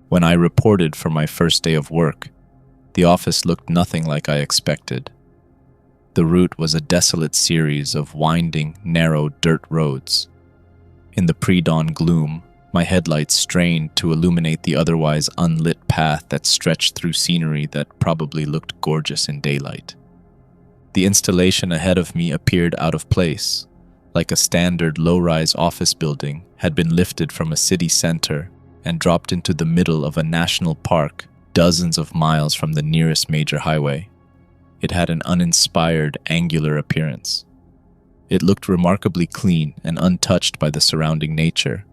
When I reported for my first day of work, the office looked nothing like I expected. The route was a desolate series of winding, narrow dirt roads. In the pre-dawn gloom, my headlights strained to illuminate the otherwise unlit path that stretched through scenery that probably looked gorgeous in daylight. The installation ahead of me appeared out of place, like a standard low-rise office building had been lifted from a city center and dropped into the middle of a national park dozens of miles from the nearest major highway. It had an uninspired, angular appearance. It looked remarkably clean and untouched by the surrounding nature,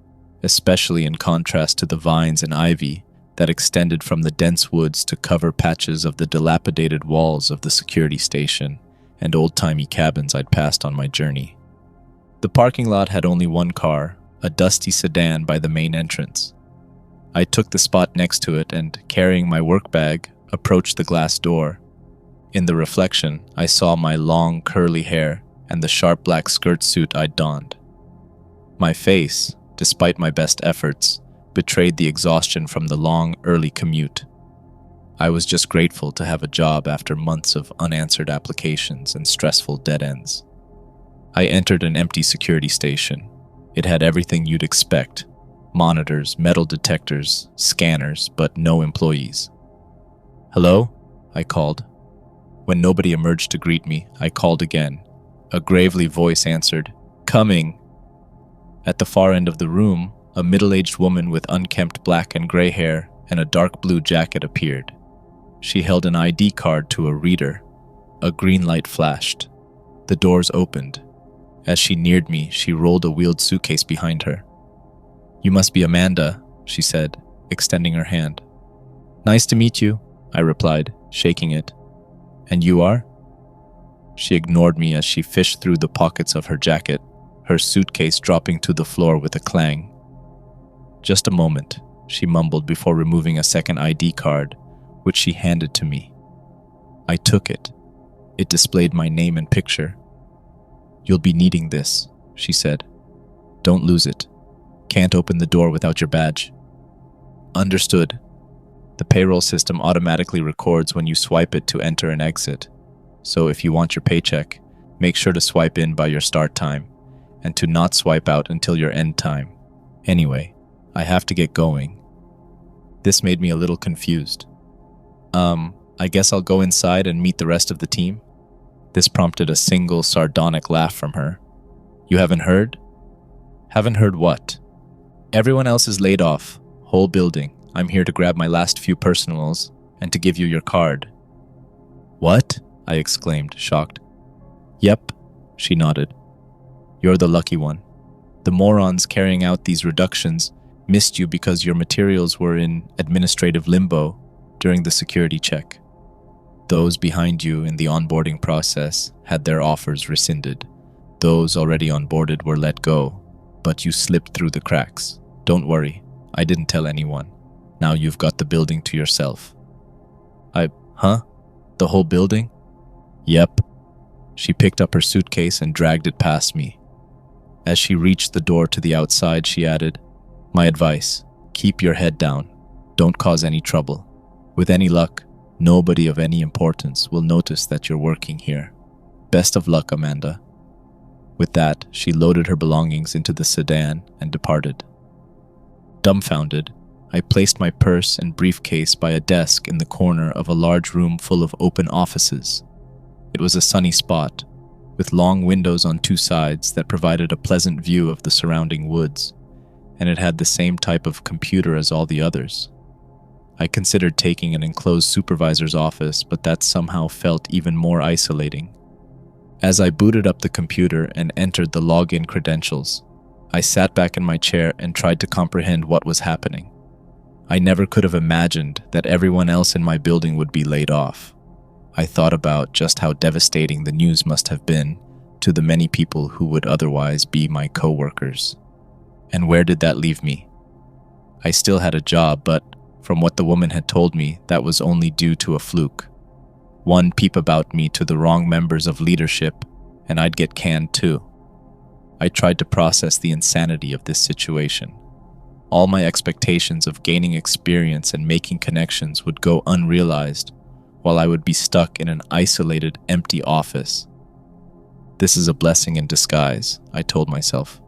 especially in contrast to the vines and ivy that extended from the dense woods to cover patches of the dilapidated walls of the security station and old-timey cabins I'd passed on my journey. The parking lot had only one car, a dusty sedan by the main entrance. I took the spot next to it and, carrying my work bag, approached the glass door. In the reflection, I saw my long, curly hair and the sharp black skirt suit I'd donned. My face, despite my best efforts, betrayed the exhaustion from the long, early commute. I was just grateful to have a job after months of unanswered applications and stressful dead ends. I entered an empty security station. It had everything you'd expect: monitors, metal detectors, scanners, but no employees. "Hello?" I called. When nobody emerged to greet me, I called again. A gravely voice answered, "Coming." At the far end of the room, a middle-aged woman with unkempt black and gray hair and a dark blue jacket appeared. She held an ID card to a reader. A green light flashed. The doors opened. As she neared me, she rolled a wheeled suitcase behind her. "You must be Amanda," she said, extending her hand. "Nice to meet you," I replied, shaking it. "And you are?" She ignored me as she fished through the pockets of her jacket, her suitcase dropping to the floor with a clang. "Just a moment," she mumbled before removing a second ID card, which she handed to me. I took it. It displayed my name and picture. "You'll be needing this," she said. "Don't lose it. Can't open the door without your badge." "Understood." The payroll system automatically records when you swipe it to enter and exit. So if you want your paycheck, make sure to swipe in by your start time, and to not swipe out until your end time. Anyway, I have to get going. This made me a little confused. I guess I'll go inside and meet the rest of the team." This prompted a single sardonic laugh from her. "You haven't heard?" "Haven't heard what?" "Everyone else is laid off. Whole building. I'm here to grab my last few personals and to give you your card." "What?" I exclaimed, shocked. "Yep," she nodded. "You're the lucky one. The morons carrying out these reductions missed you because your materials were in administrative limbo during the security check. Those behind you in the onboarding process had their offers rescinded. Those already onboarded were let go, but you slipped through the cracks. Don't worry, I didn't tell anyone. Now you've got the building to yourself." Huh? The whole building?" "Yep." She picked up her suitcase and dragged it past me. As she reached the door to the outside, she added, "My advice, keep your head down. Don't cause any trouble. With any luck, nobody of any importance will notice that you're working here. Best of luck, Amanda." With that, she loaded her belongings into the sedan and departed. Dumbfounded, I placed my purse and briefcase by a desk in the corner of a large room full of open offices. It was a sunny spot, with long windows on two sides that provided a pleasant view of the surrounding woods, and it had the same type of computer as all the others. I considered taking an enclosed supervisor's office, but that somehow felt even more isolating. As I booted up the computer and entered the login credentials, I sat back in my chair and tried to comprehend what was happening. I never could have imagined that everyone else in my building would be laid off. I thought about just how devastating the news must have been to the many people who would otherwise be my co-workers. And where did that leave me? I still had a job, but from what the woman had told me, that was only due to a fluke. One peep about me to the wrong members of leadership, and I'd get canned too. I tried to process the insanity of this situation. All my expectations of gaining experience and making connections would go unrealized, while I would be stuck in an isolated, empty office. This is a blessing in disguise, I told myself.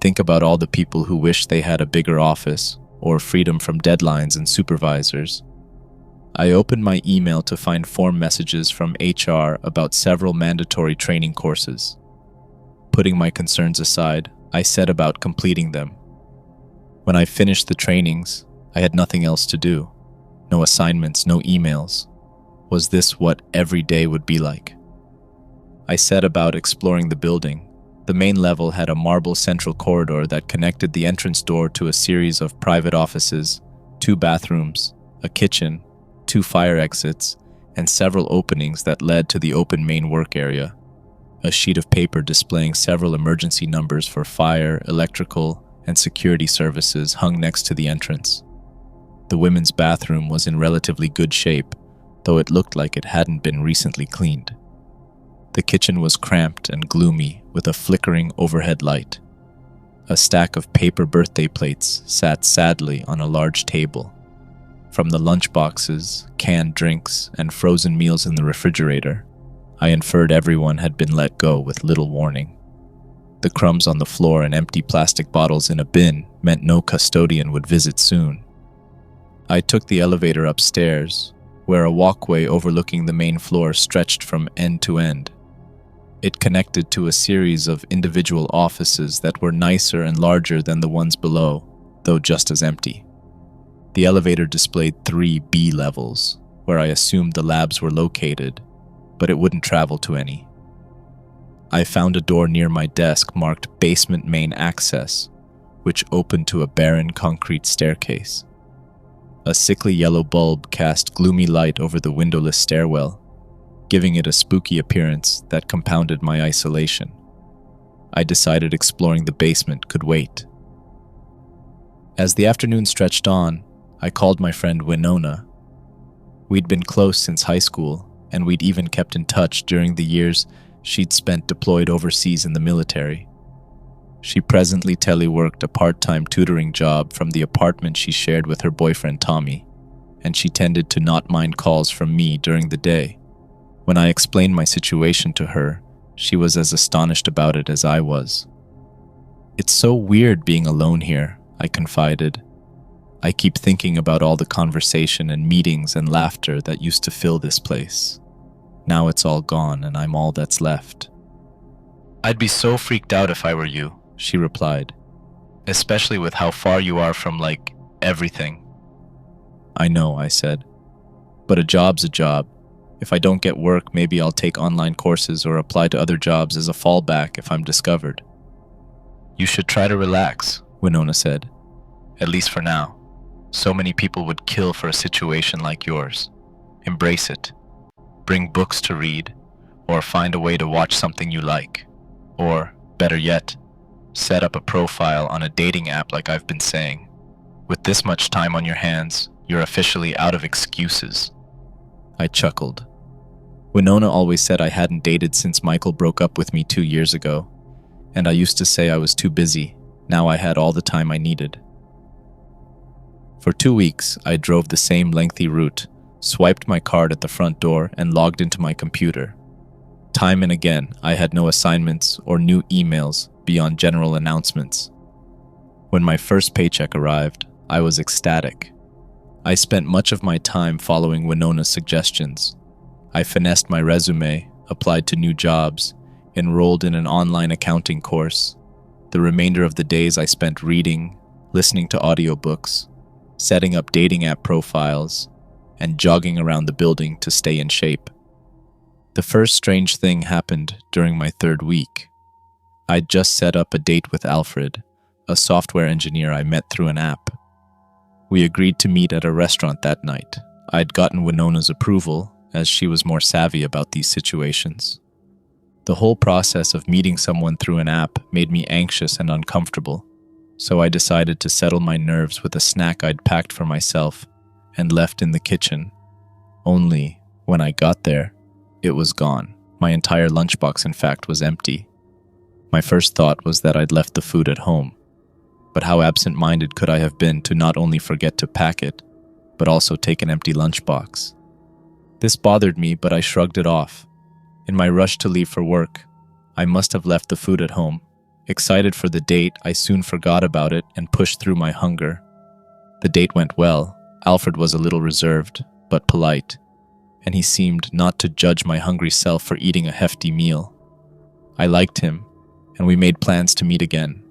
Think about all the people who wish they had a bigger office or freedom from deadlines and supervisors. I opened my email to find form messages from HR about several mandatory training courses. Putting my concerns aside, I set about completing them. When I finished the trainings, I had nothing else to do. No assignments, no emails. Was this what every day would be like? I set about exploring the building. The main level had a marble central corridor that connected the entrance door to a series of private offices, 2 bathrooms, a kitchen, 2 fire exits, and several openings that led to the open main work area. A sheet of paper displaying several emergency numbers for fire, electrical, and security services hung next to the entrance. The women's bathroom was in relatively good shape, though it looked like it hadn't been recently cleaned. The kitchen was cramped and gloomy with a flickering overhead light. A stack of paper birthday plates sat sadly on a large table. From the lunchboxes, canned drinks, and frozen meals in the refrigerator, I inferred everyone had been let go with little warning. The crumbs on the floor and empty plastic bottles in a bin meant no custodian would visit soon. I took the elevator upstairs, where a walkway overlooking the main floor stretched from end to end. It connected to a series of individual offices that were nicer and larger than the ones below, though just as empty. The elevator displayed 3 B levels, where I assumed the labs were located, but it wouldn't travel to any. I found a door near my desk marked Basement Main Access, which opened to a barren concrete staircase. A sickly yellow bulb cast gloomy light over the windowless stairwell, giving it a spooky appearance that compounded my isolation. I decided exploring the basement could wait. As the afternoon stretched on, I called my friend Winona. We'd been close since high school, and we'd even kept in touch during the years she'd spent deployed overseas in the military. She presently teleworked a part-time tutoring job from the apartment she shared with her boyfriend Tommy, and she tended to not mind calls from me during the day. When I explained my situation to her, she was as astonished about it as I was. "It's so weird being alone here," I confided. "I keep thinking about all the conversation and meetings and laughter that used to fill this place. Now it's all gone and I'm all that's left." "I'd be so freaked out if I were you," she replied. "Especially with how far you are from, everything." "I know," I said. "But a job's a job. If I don't get work, maybe I'll take online courses or apply to other jobs as a fallback if I'm discovered." "You should try to relax," Winona said. "At least for now. So many people would kill for a situation like yours. Embrace it. Bring books to read, or find a way to watch something you like. Or, better yet, set up a profile on a dating app like I've been saying. With this much time on your hands, you're officially out of excuses." I chuckled. Winona always said I hadn't dated since Michael broke up with me 2 years ago, and I used to say I was too busy. Now I had all the time I needed. For 2 weeks, I drove the same lengthy route, swiped my card at the front door, and logged into my computer. Time and again, I had no assignments or new emails beyond general announcements. When my first paycheck arrived, I was ecstatic. I spent much of my time following Winona's suggestions. I finessed my resume, applied to new jobs, enrolled in an online accounting course. The remainder of the days I spent reading, listening to audiobooks, setting up dating app profiles, and jogging around the building to stay in shape. The first strange thing happened during my 3rd week. I'd just set up a date with Alfred, a software engineer I met through an app. We agreed to meet at a restaurant that night. I'd gotten Winona's approval, as she was more savvy about these situations. The whole process of meeting someone through an app made me anxious and uncomfortable, so I decided to settle my nerves with a snack I'd packed for myself and left in the kitchen. Only, when I got there, it was gone. My entire lunchbox, in fact, was empty. My first thought was that I'd left the food at home. But how absent-minded could I have been to not only forget to pack it, but also take an empty lunchbox? This bothered me, but I shrugged it off. In my rush to leave for work, I must have left the food at home. Excited for the date, I soon forgot about it and pushed through my hunger. The date went well. Alfred was a little reserved, but polite, and he seemed not to judge my hungry self for eating a hefty meal. I liked him, and we made plans to meet again.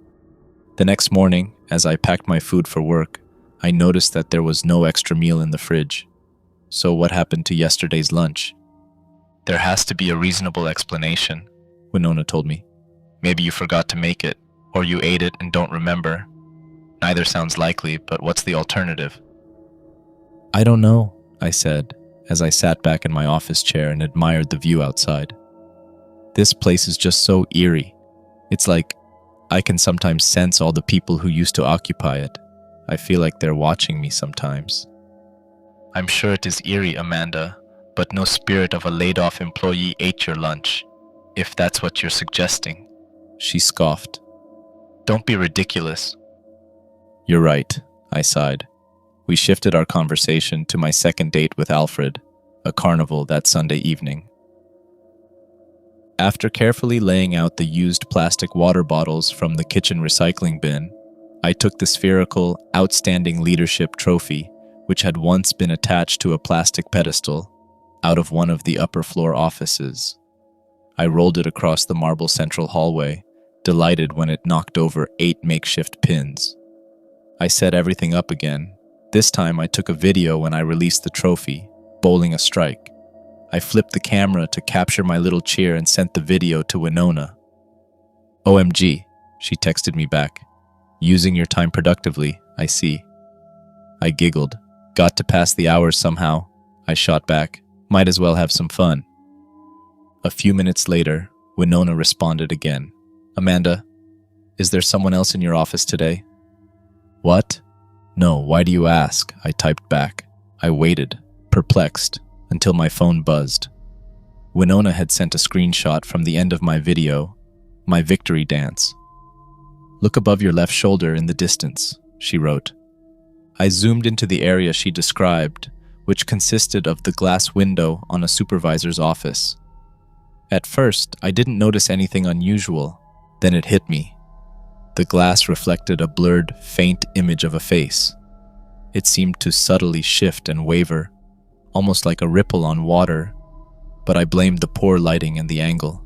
The next morning, as I packed my food for work, I noticed that there was no extra meal in the fridge. So what happened to yesterday's lunch? There has to be a reasonable explanation, Winona told me. Maybe you forgot to make it, or you ate it and don't remember. Neither sounds likely, but what's the alternative? I don't know, I said, as I sat back in my office chair and admired the view outside. This place is just so eerie. It's like I can sometimes sense all the people who used to occupy it. I feel like they're watching me sometimes. I'm sure it is eerie, Amanda, but no spirit of a laid-off employee ate your lunch, if that's what you're suggesting. She scoffed. Don't be ridiculous. You're right, I sighed. We shifted our conversation to my second date with Alfred, a carnival that Sunday evening. After carefully laying out the used plastic water bottles from the kitchen recycling bin, I took the spherical Outstanding Leadership trophy, which had once been attached to a plastic pedestal, out of one of the upper floor offices. I rolled it across the marble central hallway, delighted when it knocked over 8 makeshift pins. I set everything up again. This time I took a video when I released the trophy, bowling a strike. I flipped the camera to capture my little cheer and sent the video to Winona. OMG, she texted me back. Using your time productively, I see. I giggled. Got to pass the hours somehow. I shot back. Might as well have some fun. A few minutes later, Winona responded again. Amanda, is there someone else in your office today? What? No, why do you ask? I typed back. I waited, perplexed, until my phone buzzed. Winona had sent a screenshot from the end of my video, my victory dance. Look above your left shoulder in the distance, she wrote. I zoomed into the area she described, which consisted of the glass window on a supervisor's office. At first, I didn't notice anything unusual. Then it hit me. The glass reflected a blurred, faint image of a face. It seemed to subtly shift and waver, almost like a ripple on water, but I blamed the poor lighting and the angle.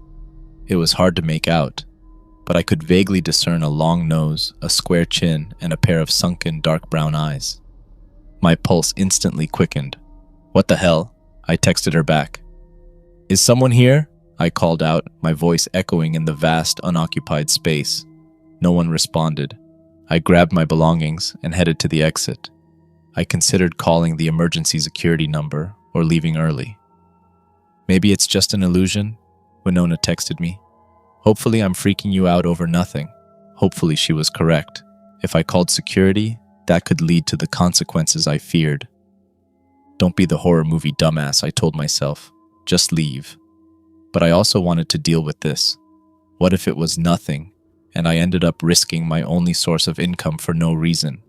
It was hard to make out, but I could vaguely discern a long nose, a square chin, and a pair of sunken, dark brown eyes. My pulse instantly quickened. What the hell? I texted her back. Is someone here? I called out, my voice echoing in the vast, unoccupied space. No one responded. I grabbed my belongings and headed to the exit. I considered calling the emergency security number or leaving early. Maybe it's just an illusion, Winona texted me. Hopefully I'm freaking you out over nothing. Hopefully she was correct. If I called security, that could lead to the consequences I feared. Don't be the horror movie dumbass, I told myself. Just leave. But I also wanted to deal with this. What if it was nothing, and I ended up risking my only source of income for no reason?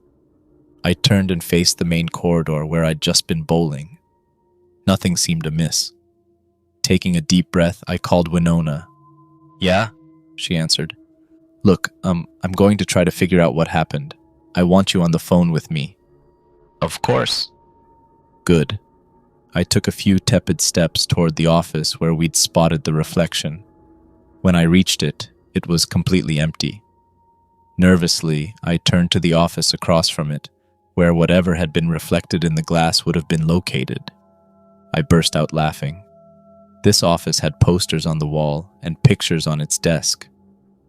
I turned and faced the main corridor where I'd just been bowling. Nothing seemed amiss. Taking a deep breath, I called Winona. Yeah? She answered. Look, I'm going to try to figure out what happened. I want you on the phone with me. Of course. Good. I took a few tepid steps toward the office where we'd spotted the reflection. When I reached it, it was completely empty. Nervously, I turned to the office across from it, where whatever had been reflected in the glass would have been located. I burst out laughing. This office had posters on the wall and pictures on its desk.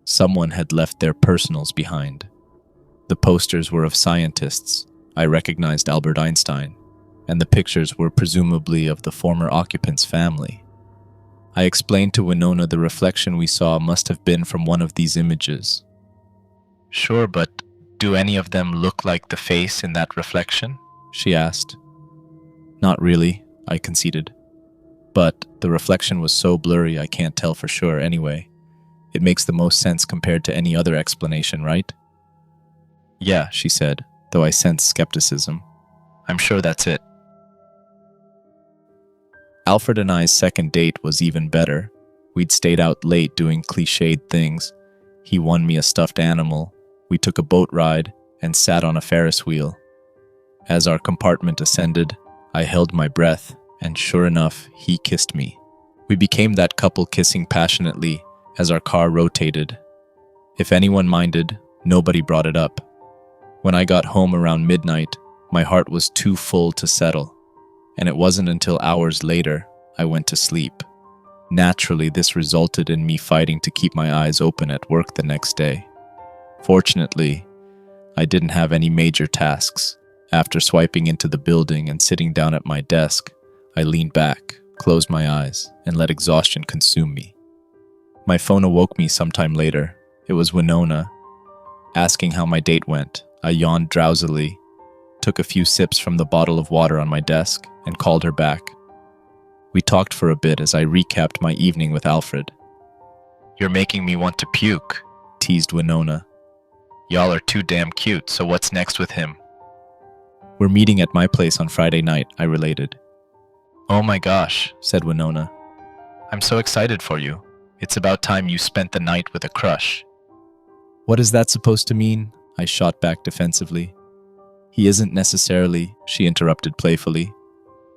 Someone had left their personals behind. The posters were of scientists. I recognized Albert Einstein, and the pictures were presumably of the former occupant's family. I explained to Winona the reflection we saw must have been from one of these images. Sure, but do any of them look like the face in that reflection? She asked. Not really, I conceded. But the reflection was so blurry I can't tell for sure anyway. It makes the most sense compared to any other explanation, right? Yeah, she said, though I sensed skepticism. I'm sure that's it. Alfred and I's second date was even better. We'd stayed out late doing cliched things. He won me a stuffed animal, we took a boat ride, and sat on a Ferris wheel. As our compartment ascended, I held my breath, and sure enough, he kissed me. We became that couple kissing passionately as our car rotated. If anyone minded, nobody brought it up. When I got home around midnight, my heart was too full to settle, and it wasn't until hours later I went to sleep. Naturally, this resulted in me fighting to keep my eyes open at work the next day. Fortunately, I didn't have any major tasks. After swiping into the building and sitting down at my desk, I leaned back, closed my eyes, and let exhaustion consume me. My phone awoke me sometime later. It was Winona, asking how my date went. I yawned drowsily, took a few sips from the bottle of water on my desk, and called her back. We talked for a bit as I recapped my evening with Alfred. You're making me want to puke, teased Winona. Y'all are too damn cute, so what's next with him? We're meeting at my place on Friday night, I related. Oh my gosh, said Winona. I'm so excited for you. It's about time you spent the night with a crush. What is that supposed to mean? I shot back defensively. He isn't necessarily, she interrupted playfully.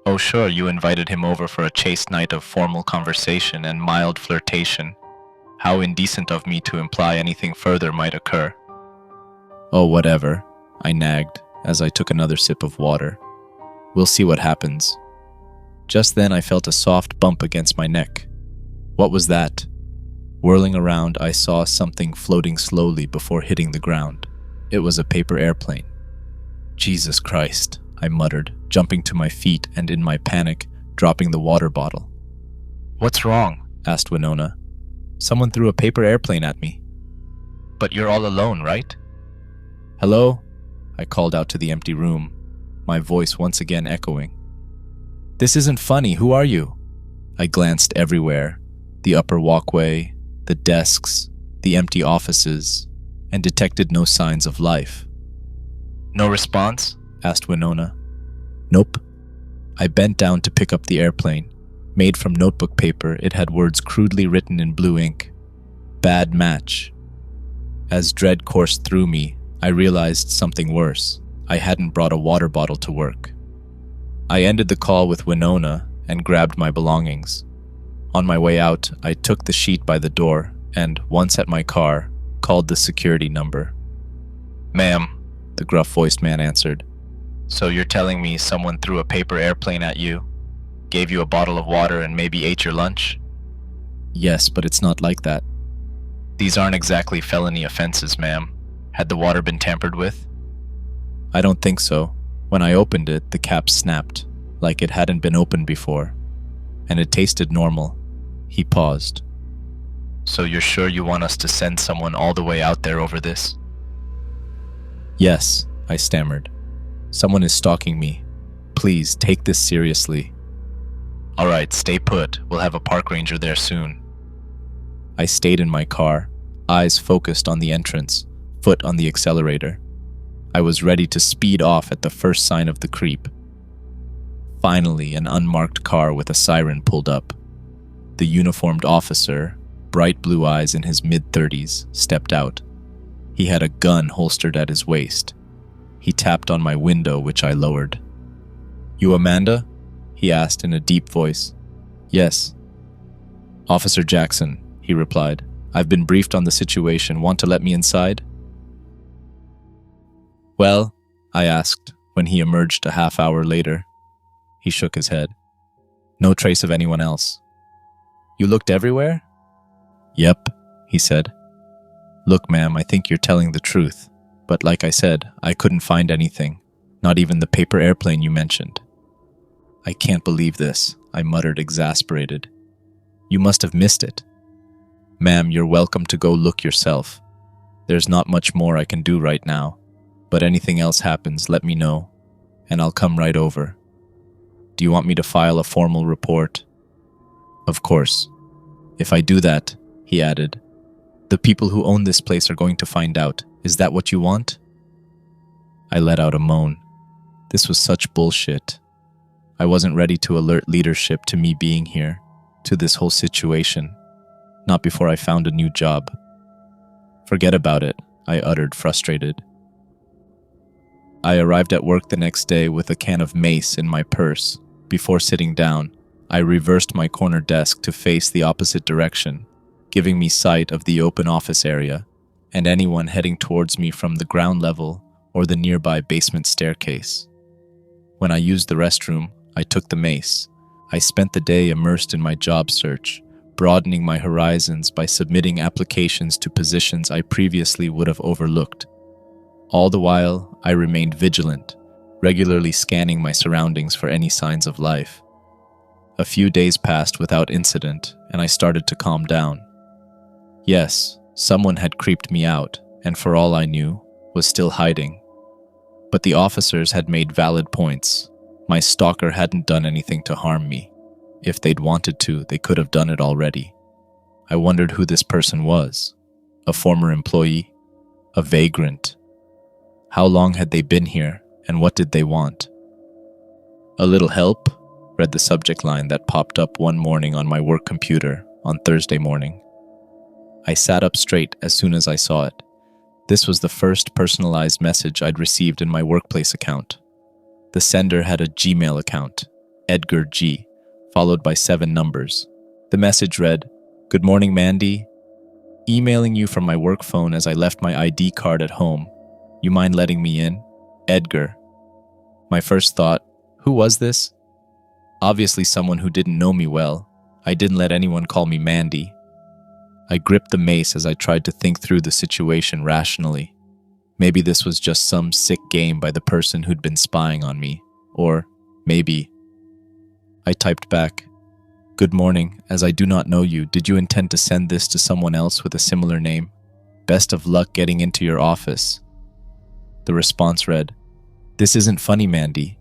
Oh sure, you invited him over for a chaste night of formal conversation and mild flirtation. How indecent of me to imply anything further might occur. Oh, whatever, I nagged as I took another sip of water. We'll see what happens. Just then I felt a soft bump against my neck. What was that? Whirling around, I saw something floating slowly before hitting the ground. It was a paper airplane. Jesus Christ, I muttered, jumping to my feet and in my panic, dropping the water bottle. What's wrong? Asked Winona. Someone threw a paper airplane at me. But you're all alone, right? Hello? I called out to the empty room, my voice once again echoing. This isn't funny, who are you? I glanced everywhere, the upper walkway, the desks, the empty offices, and detected no signs of life. No response? Asked Winona. Nope. I bent down to pick up the airplane. Made from notebook paper, it had words crudely written in blue ink. Bad match. As dread coursed through me, I realized something worse. I hadn't brought a water bottle to work. I ended the call with Winona and grabbed my belongings. On my way out, I took the sheet by the door and, once at my car, called the security number. Ma'am, the gruff-voiced man answered. So you're telling me someone threw a paper airplane at you, gave you a bottle of water, and maybe ate your lunch? Yes, but it's not like that. These aren't exactly felony offenses, ma'am. Had the water been tampered with? I don't think so. When I opened it, the cap snapped, like it hadn't been opened before, and it tasted normal. He paused. So you're sure you want us to send someone all the way out there over this? Yes, I stammered. Someone is stalking me. Please, take this seriously. All right, stay put. We'll have a park ranger there soon. I stayed in my car, eyes focused on the entrance, foot on the accelerator. I was ready to speed off at the first sign of the creep. Finally, an unmarked car with a siren pulled up. The uniformed officer, bright blue eyes in his mid-30s, stepped out. He had a gun holstered at his waist. He tapped on my window, which I lowered. You Amanda? He asked in a deep voice. Yes. Officer Jackson, he replied. I've been briefed on the situation. Want to let me inside? Well, I asked when he emerged a half hour later. He shook his head. No trace of anyone else. You looked everywhere? Yep, he said. Look, ma'am, I think you're telling the truth. But like I said, I couldn't find anything. Not even the paper airplane you mentioned. I can't believe this, I muttered, exasperated. You must have missed it. Ma'am, you're welcome to go look yourself. There's not much more I can do right now. But anything else happens, let me know, and I'll come right over. Do you want me to file a formal report? Of course. If I do that, he added, the people who own this place are going to find out. Is that what you want? I let out a moan. This was such bullshit. I wasn't ready to alert leadership to me being here, to this whole situation. Not before I found a new job. Forget about it, I uttered, frustrated. I arrived at work the next day with a can of mace in my purse. Before sitting down, I reversed my corner desk to face the opposite direction, giving me sight of the open office area and anyone heading towards me from the ground level or the nearby basement staircase. When I used the restroom, I took the mace. I spent the day immersed in my job search, broadening my horizons by submitting applications to positions I previously would have overlooked. All the while, I remained vigilant, regularly scanning my surroundings for any signs of life. A few days passed without incident, and I started to calm down. Yes, someone had creeped me out, and for all I knew, was still hiding. But the officers had made valid points. My stalker hadn't done anything to harm me. If they'd wanted to, they could have done it already. I wondered who this person was. A former employee? A vagrant? How long had they been here, and what did they want? "A little help?" read the subject line that popped up one morning on my work computer on Thursday morning. I sat up straight as soon as I saw it. This was the first personalized message I'd received in my workplace account. The sender had a Gmail account, Edgar G, followed by 7 numbers. The message read, "Good morning, Mandy. Emailing you from my work phone as I left my ID card at home. You mind letting me in? Edgar." My first thought, who was this? Obviously someone who didn't know me well. I didn't let anyone call me Mandy. I gripped the mace as I tried to think through the situation rationally. Maybe this was just some sick game by the person who'd been spying on me. Or maybe... I typed back, "Good morning, as I do not know you, did you intend to send this to someone else with a similar name? Best of luck getting into your office." The response read, "This isn't funny, Mandy.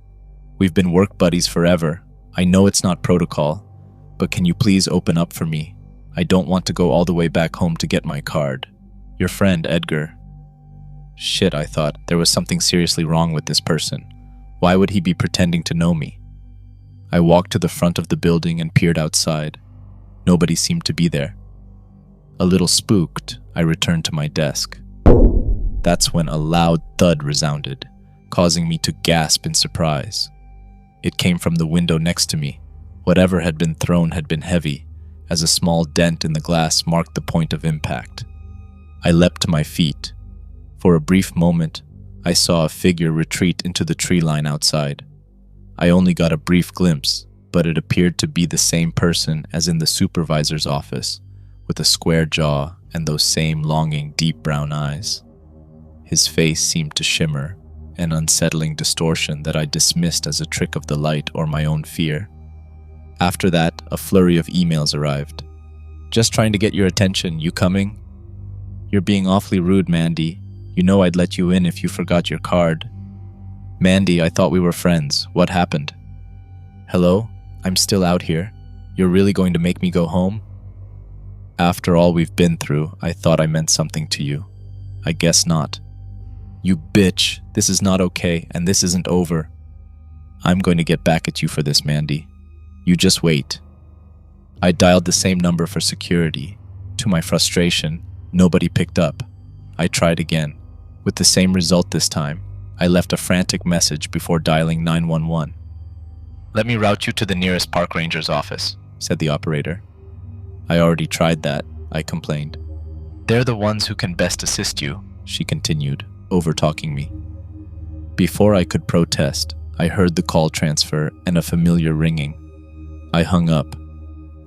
We've been work buddies forever. I know it's not protocol, but can you please open up for me? I don't want to go all the way back home to get my card. Your friend, Edgar." Shit, I thought. There was something seriously wrong with this person. Why would he be pretending to know me? I walked to the front of the building and peered outside. Nobody seemed to be there. A little spooked, I returned to my desk. That's when a loud thud resounded, causing me to gasp in surprise. It came from the window next to me. Whatever had been thrown had been heavy, as a small dent in the glass marked the point of impact. I leapt to my feet. For a brief moment, I saw a figure retreat into the tree line outside. I only got a brief glimpse, but it appeared to be the same person as in the supervisor's office, with a square jaw and those same longing, deep brown eyes. His face seemed to shimmer, an unsettling distortion that I dismissed as a trick of the light or my own fear. After that, a flurry of emails arrived. "Just trying to get your attention. You coming? You're being awfully rude, Mandy. You know I'd let you in if you forgot your card. Mandy, I thought we were friends. What happened? Hello? I'm still out here. You're really going to make me go home? After all we've been through, I thought I meant something to you. I guess not. You bitch. This is not okay, and this isn't over. I'm going to get back at you for this, Mandy. You just wait." I dialed the same number for security. To my frustration, nobody picked up. I tried again. With the same result this time, I left a frantic message before dialing 911. "Let me route you to the nearest park ranger's office," said the operator. "I already tried that," I complained. "They're the ones who can best assist you," she continued, over-talking me. Before I could protest, I heard the call transfer and a familiar ringing. I hung up.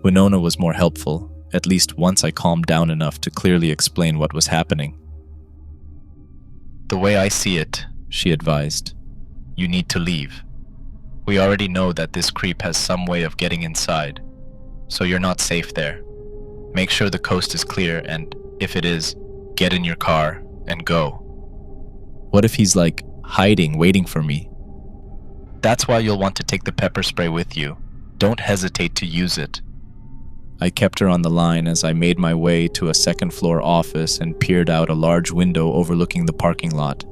Winona was more helpful, at least once I calmed down enough to clearly explain what was happening. "The way I see it," she advised, "you need to leave. We already know that this creep has some way of getting inside, so you're not safe there. Make sure the coast is clear and, if it is, get in your car and go." "What if he's hiding, waiting for me?" "That's why you'll want to take the pepper spray with you. Don't hesitate to use it." I kept her on the line as I made my way to a second-floor office and peered out a large window overlooking the parking lot.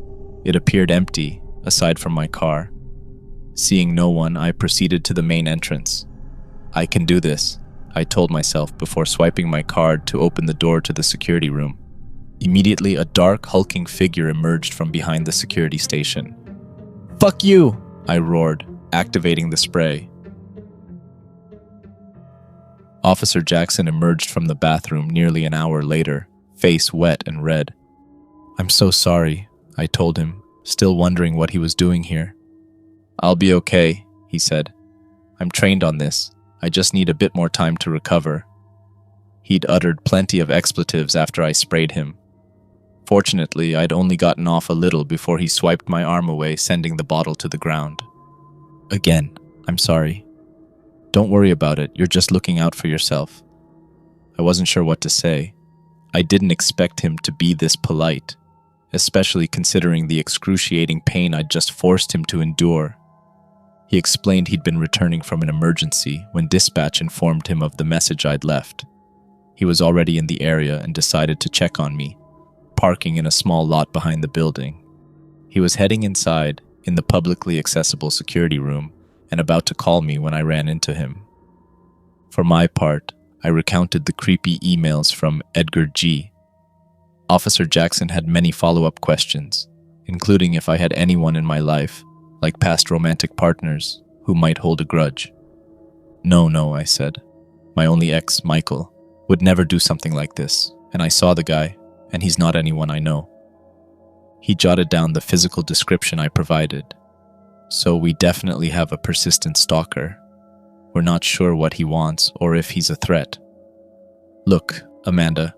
It appeared empty, aside from my car. Seeing no one, I proceeded to the main entrance. I can do this, I told myself before swiping my card to open the door to the security room. Immediately, a dark, hulking figure emerged from behind the security station. "Fuck you!" I roared, activating the spray. Officer Jackson emerged from the bathroom nearly an hour later, face wet and red. "I'm so sorry," I told him, still wondering what he was doing here. "I'll be okay," he said. "I'm trained on this. I just need a bit more time to recover." He'd uttered plenty of expletives after I sprayed him. Fortunately, I'd only gotten off a little before he swiped my arm away, sending the bottle to the ground. "Again, I'm sorry. Don't worry about it, you're just looking out for yourself." I wasn't sure what to say. I didn't expect him to be this polite, especially considering the excruciating pain I'd just forced him to endure. He explained he'd been returning from an emergency when dispatch informed him of the message I'd left. He was already in the area and decided to check on me, parking in a small lot behind the building. He was heading inside, in the publicly accessible security room, and about to call me when I ran into him. For my part, I recounted the creepy emails from Edgar G. Officer Jackson had many follow-up questions, including if I had anyone in my life, like past romantic partners, who might hold a grudge. No, I said. My only ex, Michael, would never do something like this, and I saw the guy, and he's not anyone I know. He jotted down the physical description I provided. So we definitely have a persistent stalker. We're not sure what he wants or if he's a threat. Look, Amanda,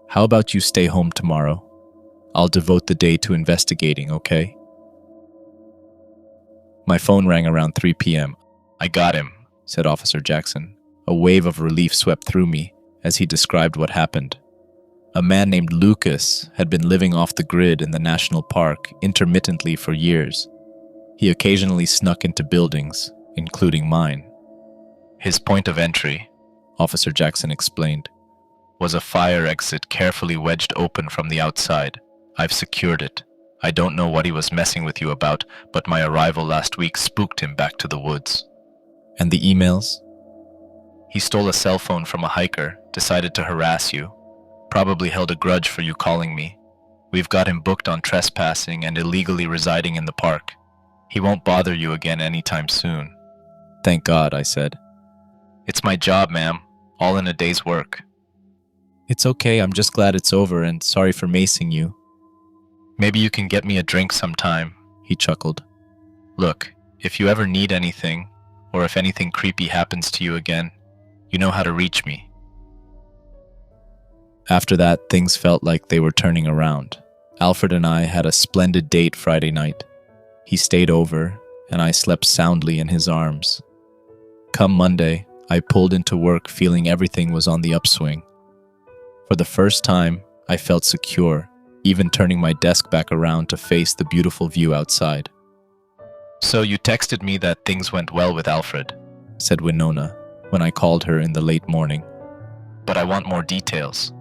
how about you stay home tomorrow? I'll devote the day to investigating, okay? My phone rang around 3 p.m. "I got him," said Officer Jackson. A wave of relief swept through me as he described what happened. A man named Lucas had been living off the grid in the national park intermittently for years. He occasionally snuck into buildings, including mine. His point of entry, Officer Jackson explained, was a fire exit carefully wedged open from the outside. I've secured it. I don't know what he was messing with you about, but my arrival last week spooked him back to the woods. And the emails? He stole a cell phone from a hiker, decided to harass you. Probably held a grudge for you calling me. We've got him booked on trespassing and illegally residing in the park. He won't bother you again anytime soon. Thank God, I said. It's my job, ma'am. All in a day's work. It's okay, I'm just glad it's over and sorry for macing you. Maybe you can get me a drink sometime, he chuckled. Look, if you ever need anything, or if anything creepy happens to you again, you know how to reach me. After that, things felt like they were turning around. Alfred and I had a splendid date Friday night. He stayed over, and I slept soundly in his arms. Come Monday, I pulled into work feeling everything was on the upswing. For the first time, I felt secure, even turning my desk back around to face the beautiful view outside. So you texted me that things went well with Alfred, said Winona, when I called her in the late morning. But I want more details.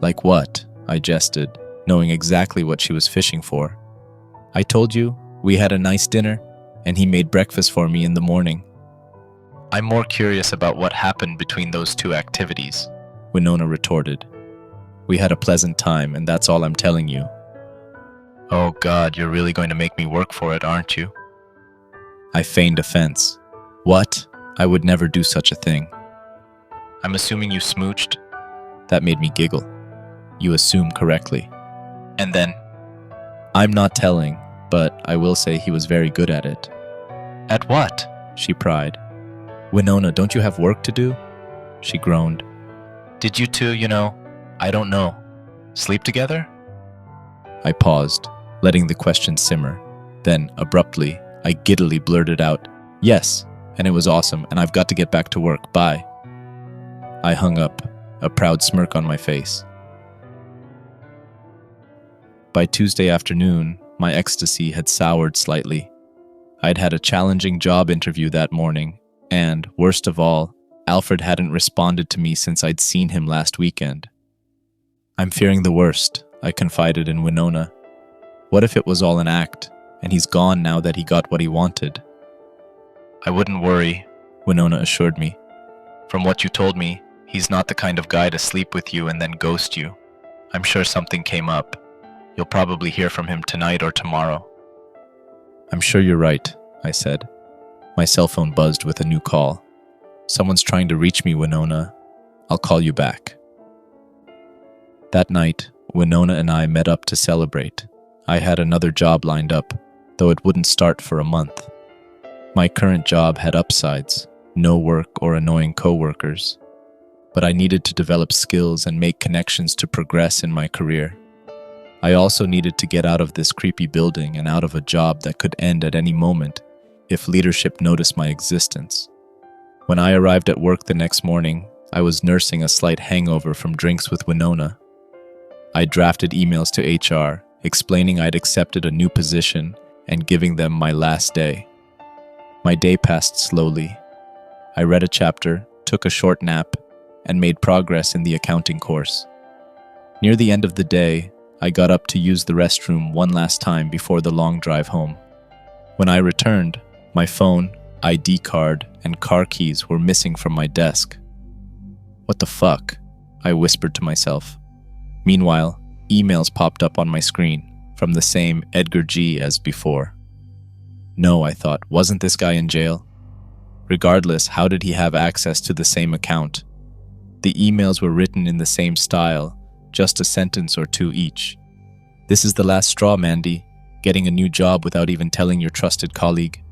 Like what? I jested, knowing exactly what she was fishing for. I told you, we had a nice dinner, and he made breakfast for me in the morning. I'm more curious about what happened between those two activities, Winona retorted. We had a pleasant time, and that's all I'm telling you. Oh God, you're really going to make me work for it, aren't you? I feigned offense. What? I would never do such a thing. I'm assuming you smooched? That made me giggle. You assume correctly. And then? I'm not telling, but I will say he was very good at it. At what? She pried. Winona, don't you have work to do? She groaned. Did you two, I don't know, sleep together? I paused, letting the question simmer. Then, abruptly, I giddily blurted out, yes, and it was awesome, and I've got to get back to work, bye. I hung up, a proud smirk on my face. By Tuesday afternoon, my ecstasy had soured slightly. I'd had a challenging job interview that morning, and, worst of all, Alfred hadn't responded to me since I'd seen him last weekend. I'm fearing the worst, I confided in Winona. What if it was all an act? and he's gone now that he got what he wanted. I wouldn't worry, Winona assured me. From what you told me, he's not the kind of guy to sleep with you and then ghost you. I'm sure something came up. You'll probably hear from him tonight or tomorrow. I'm sure you're right, I said. My cell phone buzzed with a new call. Someone's trying to reach me, Winona. I'll call you back. That night, Winona and I met up to celebrate. I had another job lined up, though it wouldn't start for a month. My current job had upsides, no work or annoying coworkers. But I needed to develop skills and make connections to progress in my career. I also needed to get out of this creepy building and out of a job that could end at any moment if leadership noticed my existence. When I arrived at work the next morning, I was nursing a slight hangover from drinks with Winona. I drafted emails to HR, explaining I'd accepted a new position and giving them my last day. My day passed slowly. I read a chapter, took a short nap, and made progress in the accounting course. Near the end of the day, I got up to use the restroom one last time before the long drive home. When I returned, my phone, ID card, and car keys were missing from my desk. What the fuck? I whispered to myself. Meanwhile, emails popped up on my screen from the same Edgar G as before. No, I thought, wasn't this guy in jail? Regardless, how did he have access to the same account? The emails were written in the same style, just a sentence or two each. This is the last straw, Mandy. Getting a new job without even telling your trusted colleague.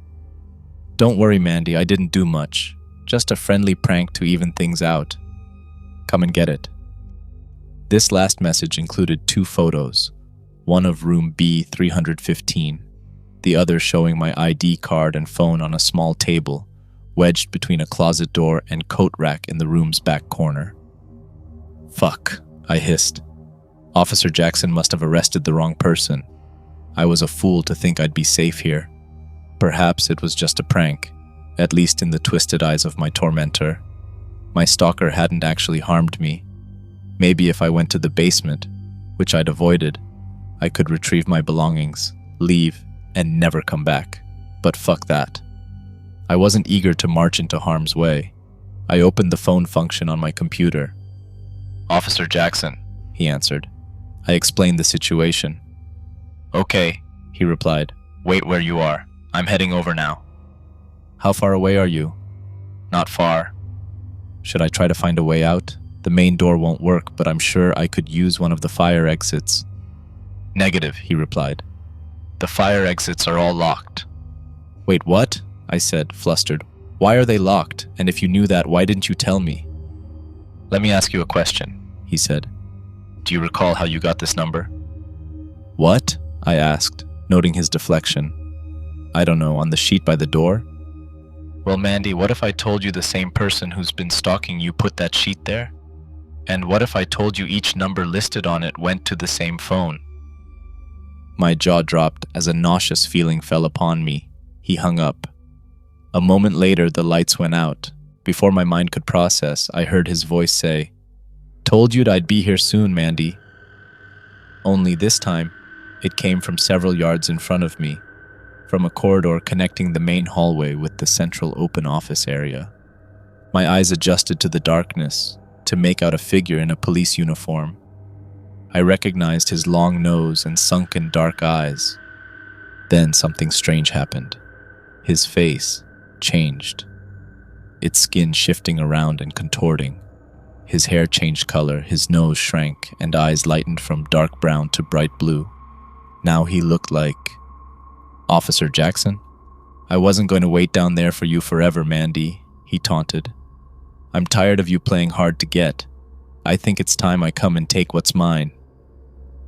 Don't worry, Mandy, I didn't do much. Just a friendly prank to even things out. Come and get it. This last message included 2 photos, one of room B315, the other showing my ID card and phone on a small table, wedged between a closet door and coat rack in the room's back corner. Fuck, I hissed. Officer Jackson must have arrested the wrong person. I was a fool to think I'd be safe here. Perhaps it was just a prank, at least in the twisted eyes of my tormentor. My stalker hadn't actually harmed me. Maybe if I went to the basement, which I'd avoided, I could retrieve my belongings, leave, and never come back. But fuck that. I wasn't eager to march into harm's way. I opened the phone function on my computer. Officer Jackson, he answered. I explained the situation. Okay, he replied. Wait where you are. I'm heading over now. How far away are you? Not far. Should I try to find a way out? The main door won't work, but I'm sure I could use one of the fire exits. Negative, he replied. The fire exits are all locked. Wait, what? I said, flustered. Why are they locked? And if you knew that, why didn't you tell me? Let me ask you a question, he said. Do you recall how you got this number? What? I asked, noting his deflection. I don't know, on the sheet by the door? Well, Mandy, what if I told you the same person who's been stalking you put that sheet there? And what if I told you each number listed on it went to the same phone? My jaw dropped as a nauseous feeling fell upon me. He hung up. A moment later, the lights went out. Before my mind could process, I heard his voice say, "Told you I'd be here soon, Mandy." Only this time, it came from several yards in front of me, from a corridor connecting the main hallway with the central open office area. My eyes adjusted to the darkness to make out a figure in a police uniform. I recognized his long nose and sunken dark eyes. Then something strange happened. His face changed, its skin shifting around and contorting. His hair changed color, his nose shrank, and eyes lightened from dark brown to bright blue. Now he looked like... Officer Jackson? I wasn't going to wait down there for you forever, Mandy, he taunted. I'm tired of you playing hard to get. I think it's time I come and take what's mine.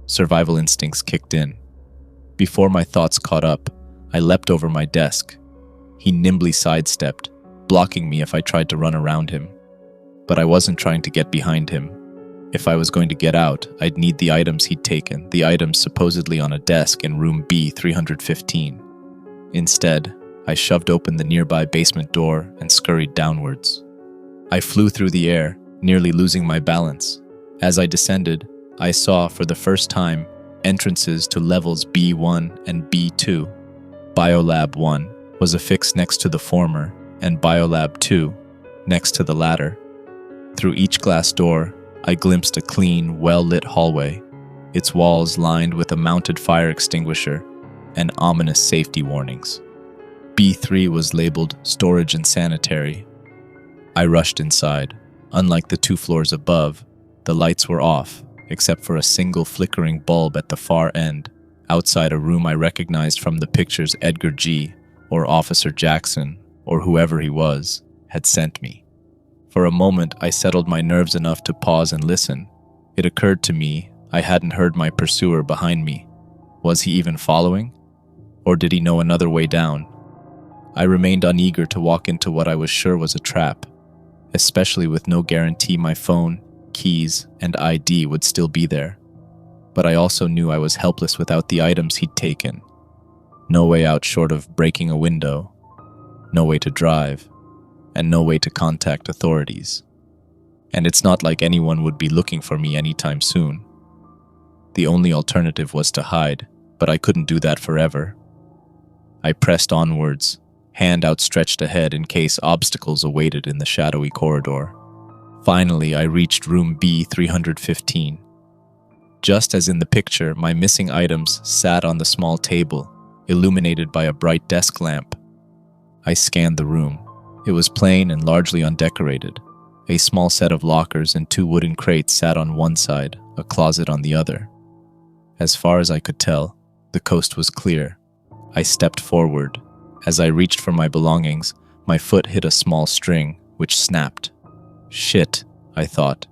Survival instincts kicked in. Before my thoughts caught up, I leapt over my desk. He nimbly sidestepped, blocking me if I tried to run around him. But I wasn't trying to get behind him. If I was going to get out, I'd need the items he'd taken, the items supposedly on a desk in room B315. Instead, I shoved open the nearby basement door and scurried downwards. I flew through the air, nearly losing my balance. As I descended, I saw, for the first time, entrances to levels B1 and B2. Biolab 1 was affixed next to the former, and Biolab 2 next to the latter. Through each glass door, I glimpsed a clean, well-lit hallway, its walls lined with a mounted fire extinguisher and ominous safety warnings. B3 was labeled Storage and Sanitary. I rushed inside. Unlike the 2 floors above, the lights were off, except for a single flickering bulb at the far end, outside a room I recognized from the pictures Edgar G., or Officer Jackson, or whoever he was, had sent me. For a moment, I settled my nerves enough to pause and listen. It occurred to me I hadn't heard my pursuer behind me. Was he even following? Or did he know another way down? I remained uneager to walk into what I was sure was a trap, especially with no guarantee my phone, keys, and ID would still be there. But I also knew I was helpless without the items he'd taken. No way out short of breaking a window, no way to drive, and no way to contact authorities. And it's not like anyone would be looking for me anytime soon. The only alternative was to hide, but I couldn't do that forever. I pressed onwards, hand outstretched ahead in case obstacles awaited in the shadowy corridor. Finally, I reached room B315. Just as in the picture, my missing items sat on the small table, illuminated by a bright desk lamp. I scanned the room. It was plain and largely undecorated. A small set of lockers and 2 wooden crates sat on one side, a closet on the other. As far as I could tell, the coast was clear. I stepped forward. As I reached for my belongings, my foot hit a small string, which snapped. Shit, I thought,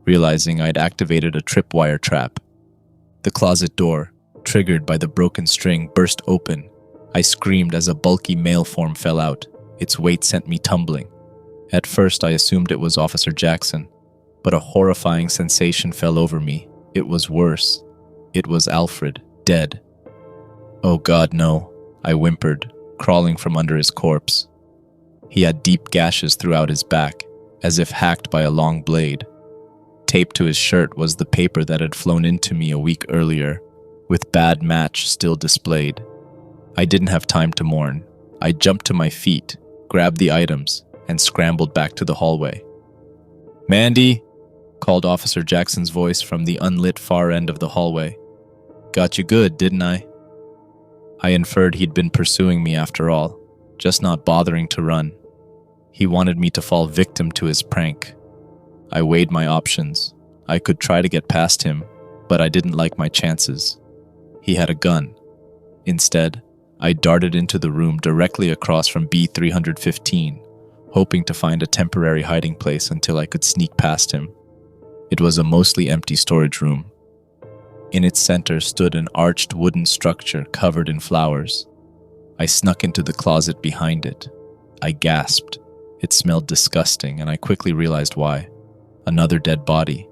realizing I'd activated a tripwire trap. The closet door, triggered by the broken string, burst open. I screamed as a bulky male form fell out. Its weight sent me tumbling. At first, I assumed it was Officer Jackson, but a horrifying sensation fell over me. It was worse. It was Alfred, dead. Oh God, no, I whimpered, crawling from under his corpse. He had deep gashes throughout his back, as if hacked by a long blade. Taped to his shirt was the paper that had flown into me a week earlier, with bad match still displayed. I didn't have time to mourn. I jumped to my feet, grabbed the items, and scrambled back to the hallway. "Mandy," called Officer Jackson's voice from the unlit far end of the hallway. "Got you good, didn't I?" I inferred he'd been pursuing me after all, just not bothering to run. He wanted me to fall victim to his prank. I weighed my options. I could try to get past him, but I didn't like my chances. He had a gun. Instead, I darted into the room directly across from B315, hoping to find a temporary hiding place until I could sneak past him. It was a mostly empty storage room. In its center stood an arched wooden structure covered in flowers. I snuck into the closet behind it. I gasped. It smelled disgusting, and I quickly realized why. Another dead body.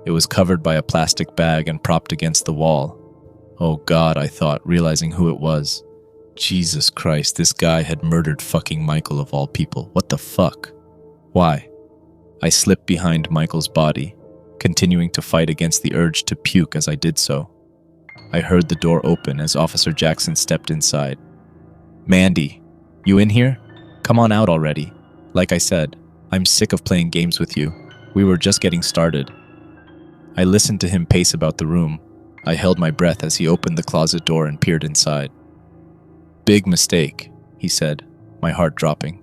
It was covered by a plastic bag and propped against the wall. Oh God, I thought, realizing who it was. Jesus Christ, this guy had murdered fucking Michael of all people. What the fuck? Why? I slipped behind Michael's body, continuing to fight against the urge to puke as I did so. I heard the door open as Officer Jackson stepped inside. "Mandy, you in here? Come on out already. Like I said, I'm sick of playing games with you. We were just getting started." I listened to him pace about the room. I held my breath as he opened the closet door and peered inside. "Big mistake," he said, my heart dropping.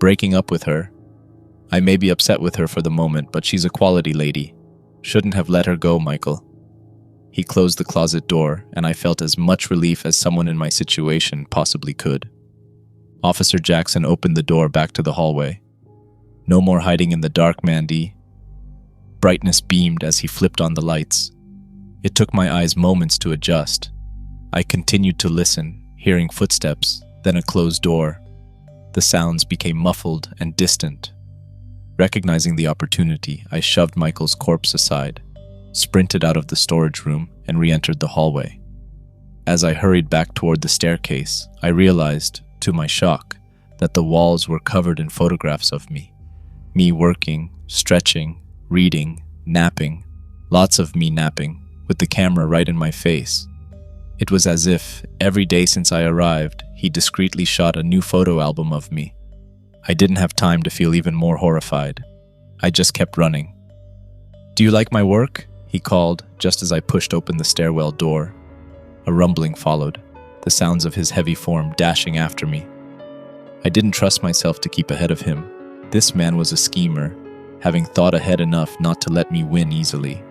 "Breaking up with her. I may be upset with her for the moment, but she's a quality lady. Shouldn't have let her go, Michael." He closed the closet door, and I felt as much relief as someone in my situation possibly could. Officer Jackson opened the door back to the hallway. "No more hiding in the dark, Mandy." Brightness beamed as he flipped on the lights. It took my eyes moments to adjust. I continued to listen, hearing footsteps, then a closed door. The sounds became muffled and distant. Recognizing the opportunity, I shoved Michael's corpse aside, sprinted out of the storage room, and re-entered the hallway. As I hurried back toward the staircase, I realized, to my shock, that the walls were covered in photographs of me. Me working, stretching, reading, napping. Lots of me napping, with the camera right in my face. It was as if, every day since I arrived, he discreetly shot a new photo album of me. I didn't have time to feel even more horrified. I just kept running. "Do you like my work?" he called just as I pushed open the stairwell door. A rumbling followed, the sounds of his heavy form dashing after me. I didn't trust myself to keep ahead of him. This man was a schemer, having thought ahead enough not to let me win easily.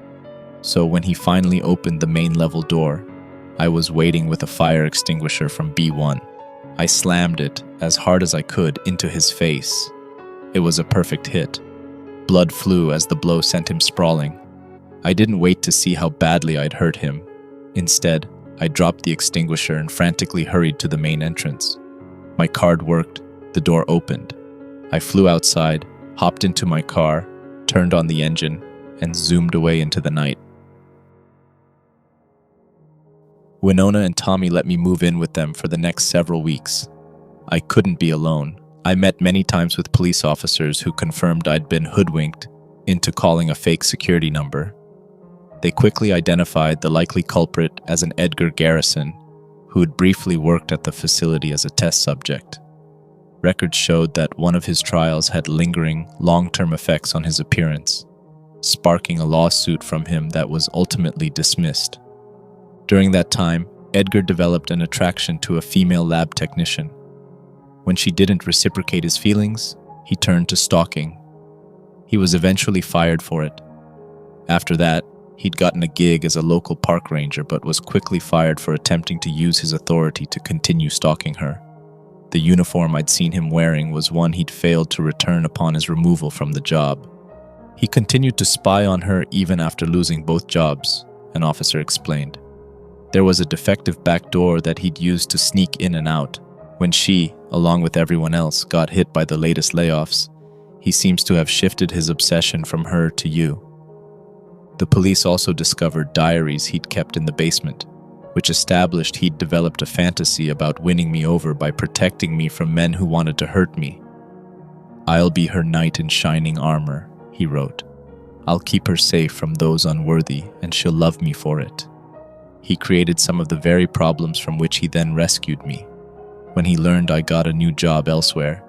So when he finally opened the main level door, I was waiting with a fire extinguisher from B1. I slammed it as hard as I could into his face. It was a perfect hit. Blood flew as the blow sent him sprawling. I didn't wait to see how badly I'd hurt him. Instead, I dropped the extinguisher and frantically hurried to the main entrance. My card worked, the door opened. I flew outside, hopped into my car, turned on the engine, and zoomed away into the night. Winona and Tommy let me move in with them for the next several weeks. I couldn't be alone. I met many times with police officers who confirmed I'd been hoodwinked into calling a fake security number. They quickly identified the likely culprit as an Edgar Garrison, who had briefly worked at the facility as a test subject. Records showed that one of his trials had lingering, long-term effects on his appearance, sparking a lawsuit from him that was ultimately dismissed. During that time, Edgar developed an attraction to a female lab technician. When she didn't reciprocate his feelings, he turned to stalking. He was eventually fired for it. After that, he'd gotten a gig as a local park ranger but was quickly fired for attempting to use his authority to continue stalking her. The uniform I'd seen him wearing was one he'd failed to return upon his removal from the job. He continued to spy on her even after losing both jobs, an officer explained. There was a defective back door that he'd used to sneak in and out. When she, along with everyone else, got hit by the latest layoffs, he seems to have shifted his obsession from her to you. The police also discovered diaries he'd kept in the basement, which established he'd developed a fantasy about winning me over by protecting me from men who wanted to hurt me. "I'll be her knight in shining armor," he wrote. "I'll keep her safe from those unworthy, and she'll love me for it." He created some of the very problems from which he then rescued me. When he learned I got a new job elsewhere,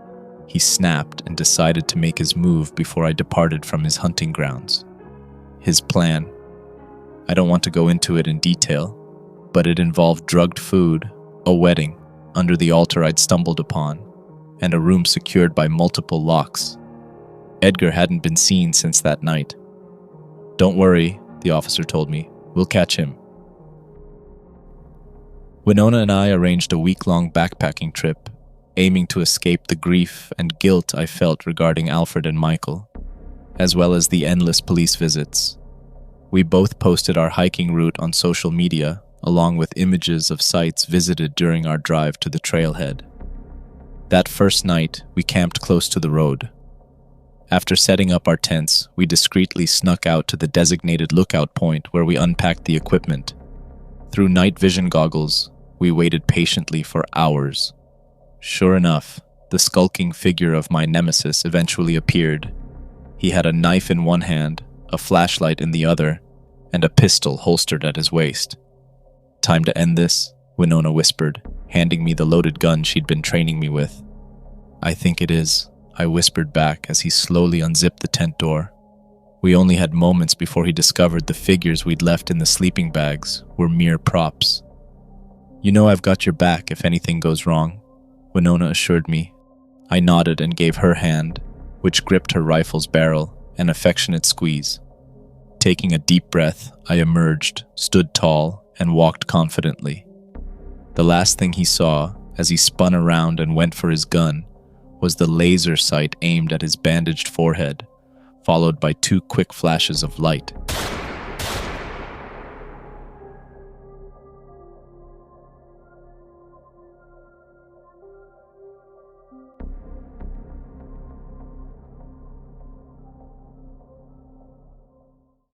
he snapped and decided to make his move before I departed from his hunting grounds. His plan, I don't want to go into it in detail, but it involved drugged food, a wedding under the altar I'd stumbled upon, and a room secured by multiple locks. Edgar hadn't been seen since that night. "Don't worry," the officer told me. "We'll catch him." Winona and I arranged a week-long backpacking trip, aiming to escape the grief and guilt I felt regarding Alfred and Michael, as well as the endless police visits. We both posted our hiking route on social media, along with images of sites visited during our drive to the trailhead. That first night, we camped close to the road. After setting up our tents, we discreetly snuck out to the designated lookout point where we unpacked the equipment. Through night vision goggles, we waited patiently for hours. Sure enough, the skulking figure of my nemesis eventually appeared. He had a knife in one hand, a flashlight in the other, and a pistol holstered at his waist. "Time to end this," Winona whispered, handing me the loaded gun she'd been training me with. "I think it is," I whispered back as he slowly unzipped the tent door. We only had moments before he discovered the figures we'd left in the sleeping bags were mere props. "You know I've got your back if anything goes wrong," Winona assured me. I nodded and gave her hand, which gripped her rifle's barrel, an affectionate squeeze. Taking a deep breath, I emerged, stood tall, and walked confidently. The last thing he saw, as he spun around and went for his gun, was the laser sight aimed at his bandaged forehead, followed by 2 quick flashes of light.